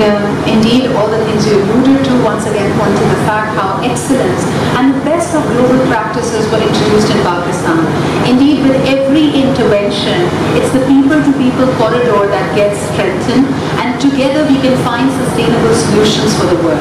Indeed, all the things you alluded to once again point to the fact how excellence and the best of global practices were introduced in Pakistan. Indeed, with every intervention, it's the people-to-people corridor that gets strengthened, and together we can find sustainable solutions for the world.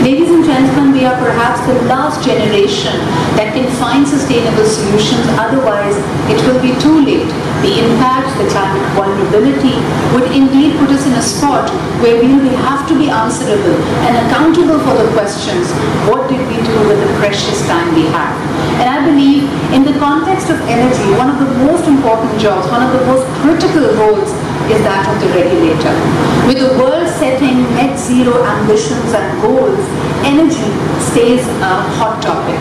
Ladies and gentlemen, we are perhaps the last generation that can find sustainable solutions, otherwise it will be too late. The impact, the climate vulnerability would indeed put us in a spot where we will have to be answerable and accountable for the questions, what did we do with the precious time we have? And I believe in the context of energy, one of the most important jobs, one of the most critical roles is that of the regulator. With the world setting net zero ambitions and goals, energy stays a hot topic.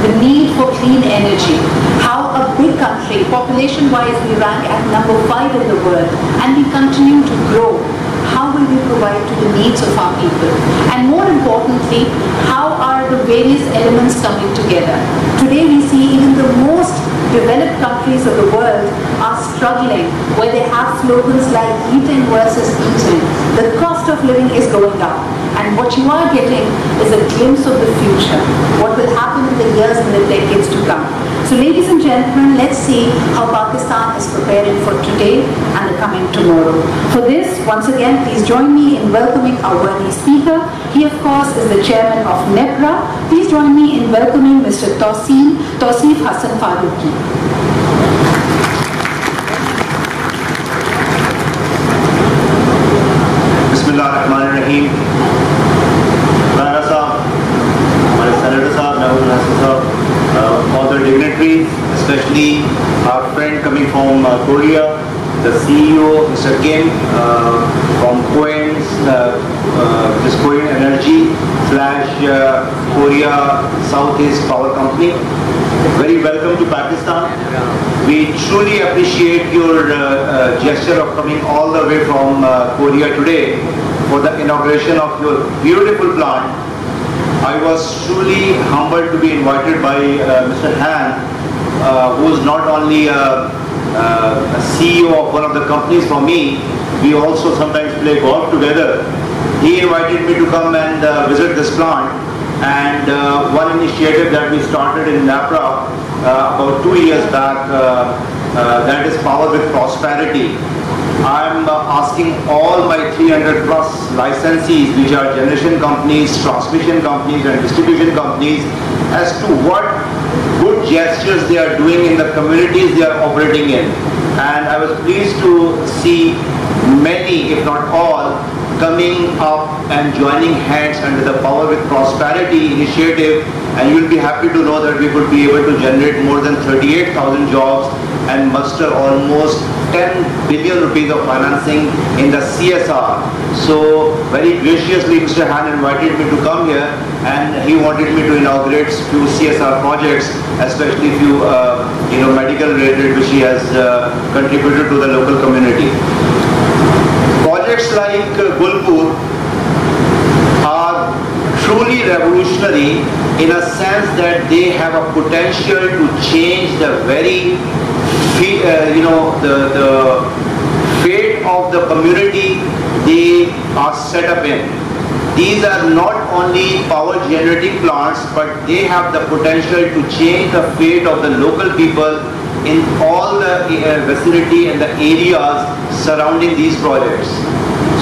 The need for clean energy, how a big country, population-wise we rank at number 5 in the world, and we continue to grow. How will we provide to the needs of our people? And more importantly, how are the various elements coming together? Today we see even the most developed countries of the world are struggling, where they have slogans like eating versus eating. The cost of living is going up, and what you are getting is a glimpse of the future, what will happen in the years and the decades to come. So ladies and gentlemen, let's see how Pakistan is preparing for today and the coming tomorrow. For this, once again, please join me in welcoming our worthy speaker. He, of course, is the chairman of NEPRA. Please join me in welcoming Mr. Tauseef Farooqui. Bismillahirrahmanirrahim. All the dignitaries, especially our friend coming from Korea, the CEO, Mr. Kim, from Korean Energy / Korea Southeast Power Company. Very welcome to Pakistan. We truly appreciate your gesture of coming all the way from Korea today for the inauguration of your beautiful plant. I was truly humbled to be invited by Mr. Han, who is not only a CEO of one of the companies for me, we also sometimes play golf together. He invited me to come and visit this plant, and one initiative that we started in NEPRA about 2 years back, that is Power with Prosperity. I'm asking all my 300 plus licensees, which are generation companies, transmission companies and distribution companies, as to what good gestures they are doing in the communities they are operating in. And I was pleased to see many, if not all, coming up and joining hands under the Power with Prosperity initiative, and you will be happy to know that we would be able to generate more than 38,000 jobs and muster almost 10 billion rupees of financing in the CSR. So very graciously Mr. Han invited me to come here, and he wanted me to inaugurate few CSR projects, especially few medical related, which he has contributed to the local community. Projects like Gulpur are truly revolutionary in a sense that they have a potential to change the very the fate of the community they are set up in. These are not only power generating plants, but they have the potential to change the fate of the local people in all the vicinity and the areas surrounding these projects.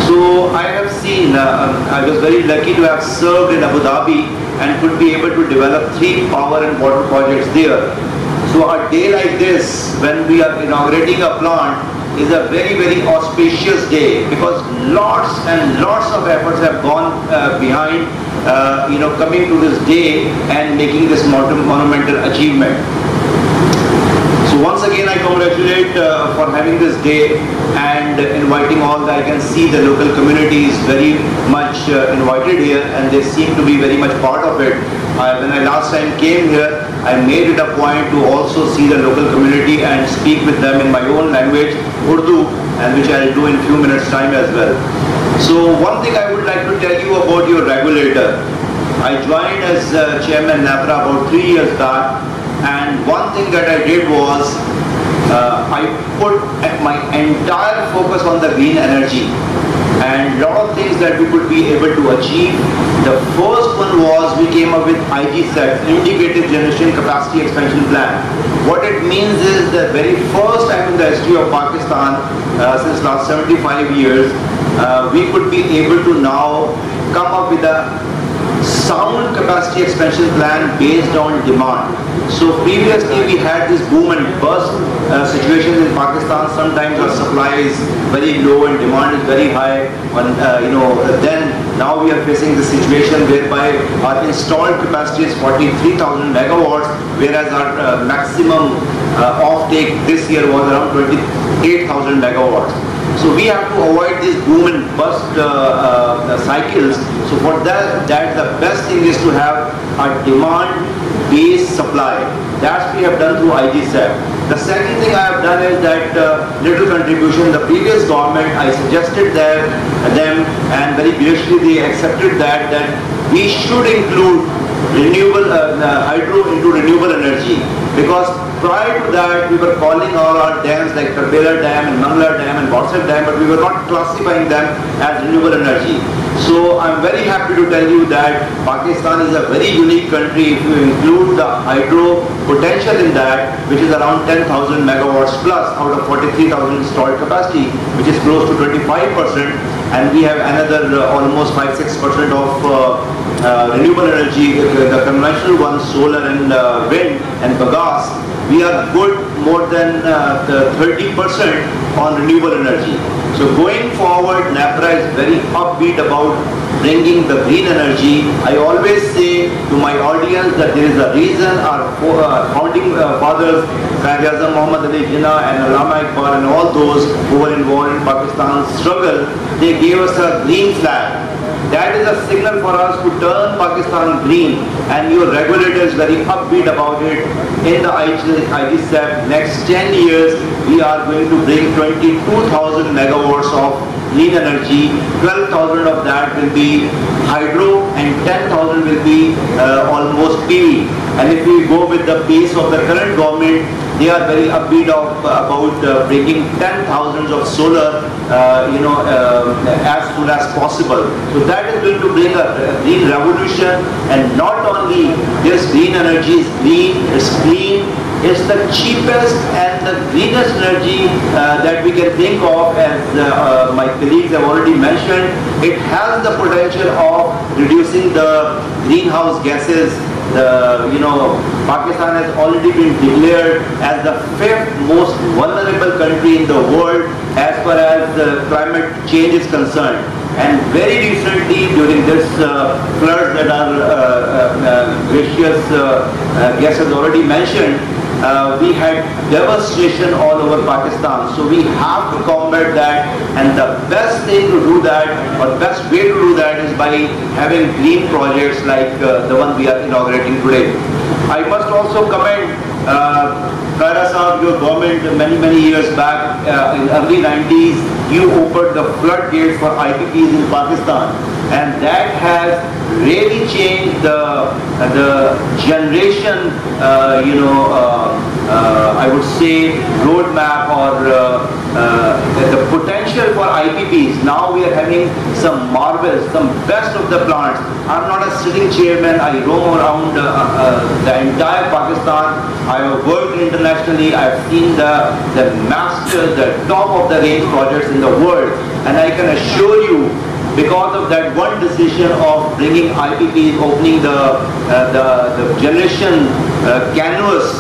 So I have seen, I was very lucky to have served in Abu Dhabi and could be able to develop 3 power and water projects there. So a day like this, when we are inaugurating a plant, is a very, very auspicious day, because lots and lots of efforts have gone behind coming to this day and making this monumental achievement. So once again I congratulate for having this day and inviting all. I can see the local community is very much invited here, and they seem to be very much part of it. When I last time came here, I made it a point to also see the local community and speak with them in my own language, Urdu, and which I'll do in few minutes time as well. So one thing I would like to tell you about your regulator. I joined as chairman NEPRA about 3 years back, and one thing that I did was I put my entire focus on the green energy. and a lot of things that we could be able to achieve. The first one was we came up with IGCEP, Indicative Generation Capacity Expansion Plan. What it means is the very first time in the history of Pakistan, since last 75 years, we could be able to now come up with a sound capacity expansion plan based on demand. So previously we had this boom and bust situations in Pakistan. Sometimes our supply is very low and demand is very high. Then now we are facing the situation whereby our installed capacity is 43,000 megawatts, whereas our maximum offtake this year was around 28,000 megawatts. So we have to avoid these boom and bust cycles. So for that, the best thing is to have a demand-based supply. That we have done through IGCEP. The second thing I have done is that little contribution. The previous government, I suggested them, and very graciously they accepted that we should include renewable hydro into renewable energy, because prior to that we were calling all our dams like Karbela Dam and Mangla Dam and Bauxite Dam, but we were not classifying them as renewable energy. So I'm very happy to tell you that Pakistan is a very unique country if you include the hydro potential in that, which is around 10,000 megawatts plus out of 43,000 installed capacity, which is close to 25%, and we have another almost 5-6% of renewable energy, the conventional ones, solar and wind and bagasse. We are good more than 30% on renewable energy. So going forward, NEPRA is very upbeat about bringing the green energy. I always say to my audience that there is a reason our founding fathers, Quaid-e-Azam Muhammad Ali Jinnah and Allama Iqbal and all those who were involved in Pakistan's struggle, they gave us a green flag. That is a signal for us to turn Pakistan green, and your regulator is very upbeat about it. In the IGCEP, next 10 years, we are going to bring 22,000 megawatts of clean energy. 12,000 of that will be hydro and 10,000 will be almost PV. And if we go with the pace of the current government, they are very upbeat about bringing 10,000 of solar, as soon as possible. So that is going to bring a green revolution, and not only this green energy is green, it's clean, it's the cheapest and the greenest energy that we can think of, as my colleagues have already mentioned. It has the potential of reducing the greenhouse gases. Pakistan has already been declared as the 5th most vulnerable country in the world as far as climate change is concerned. And very recently, during this floods that our gracious guest has already mentioned, we had devastation all over Pakistan. So we have to combat that, and the best thing to do that, or best way to do that, is by having green projects like the one we are inaugurating today. I must also commend Khaira Sahab, your government many years back, in early 90s, you opened the floodgates for IPPs in Pakistan, and that has really changed the generation, I would say, roadmap, or the potential for IPPs. Now we are having some marvels, some best of the plants. I'm not a sitting chairman. I roam around the entire Pakistan. I have worked internationally. I have seen the masters, the top of the range projects in the world, and I can assure you, because of that one decision of bringing IPPs, opening the generation canvas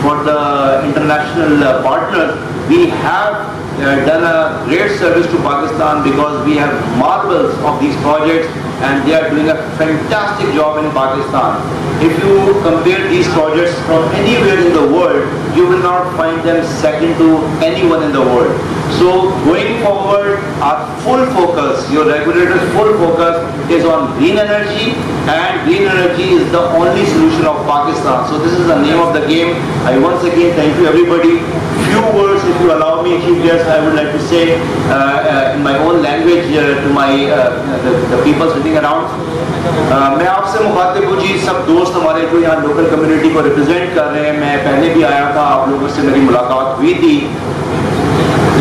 for the international partners, we have done a great service to Pakistan, because we have marvels of these projects and they are doing a fantastic job in Pakistan. If you compare these projects from anywhere in the world, you will not find them second to anyone in the world. So going forward, our full focus, your regulator's full focus is on green energy and green energy is the only solution of Pakistan. So this is the name of the game. I once again thank you everybody. Few words, if you allow me, Chief Guest, I would like to say in my own language to my the people sitting around. मैं आपसे मुखातिब हूँ जी, सब दोस्त हमारे जो यहाँ local community को रिप्रेजेंट कर रहे हैं। मैं पहले भी आया था, आप लोगों से मेरी मुलाकात हुई थी।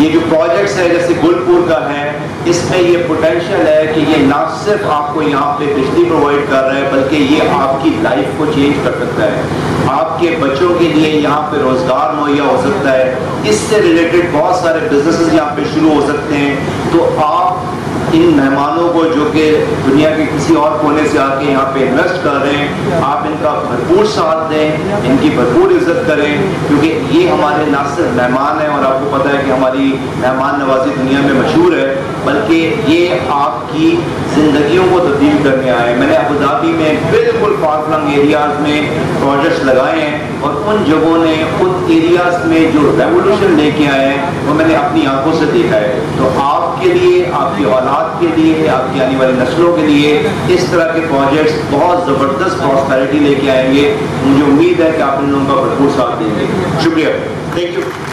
ये जो प्रोजेक्ट्स है जैसे गुलपुर का है, इसमें ये पोटेंशियल है कि ये ना सिर्फ आपको यहाँ पे बिजली प्रोवाइड कर रहा है, बल्कि ये आपकी लाइफ को चेंज कर सकता है। आपके बच्चों के लिए यहाँ पे रोजगार मुहैया हो सकता है। इससे रिलेटेड बहुत सारे बिजनेसेस यहाँ पे शुरू हो सकते हैं। तो आप इन मेहमानों को जो कि दुनिया के किसी और कोने से आके यहाँ पे इन्वेस्ट कर रहे हैं, आप इनका भरपूर साथ दें, इनकी भरपूर इज्जत करें, क्योंकि ये हमारे ना सिर्फ मेहमान हैं और आपको पता है कि हमारी मेहमान नवाजी दुनिया में मशहूर है, बल्कि ये आपकी जिंदगियों को तब्दील करने आए। मैंने अबू धाबी में बिल्कुल फार फ्लंग एरियाज में प्रोजेक्ट्स लगाए हैं और उन जगहों ने उन एरियाज में जो रेवोल्यूशन लेके आए हैं वो मैंने अपनी आंखों से देखा है। तो आपके लिए, आपकी औलाद के लिए, आपकी आने वाली नस्लों के लिए इस तरह के प्रोजेक्ट्स बहुत ज़बरदस्त प्रॉस्पेरिटी लेके आएंगे। मुझे उम्मीद है कि आप इन लोगों का भरपूर साथ देंगे। शुक्रिया, थैंक यू।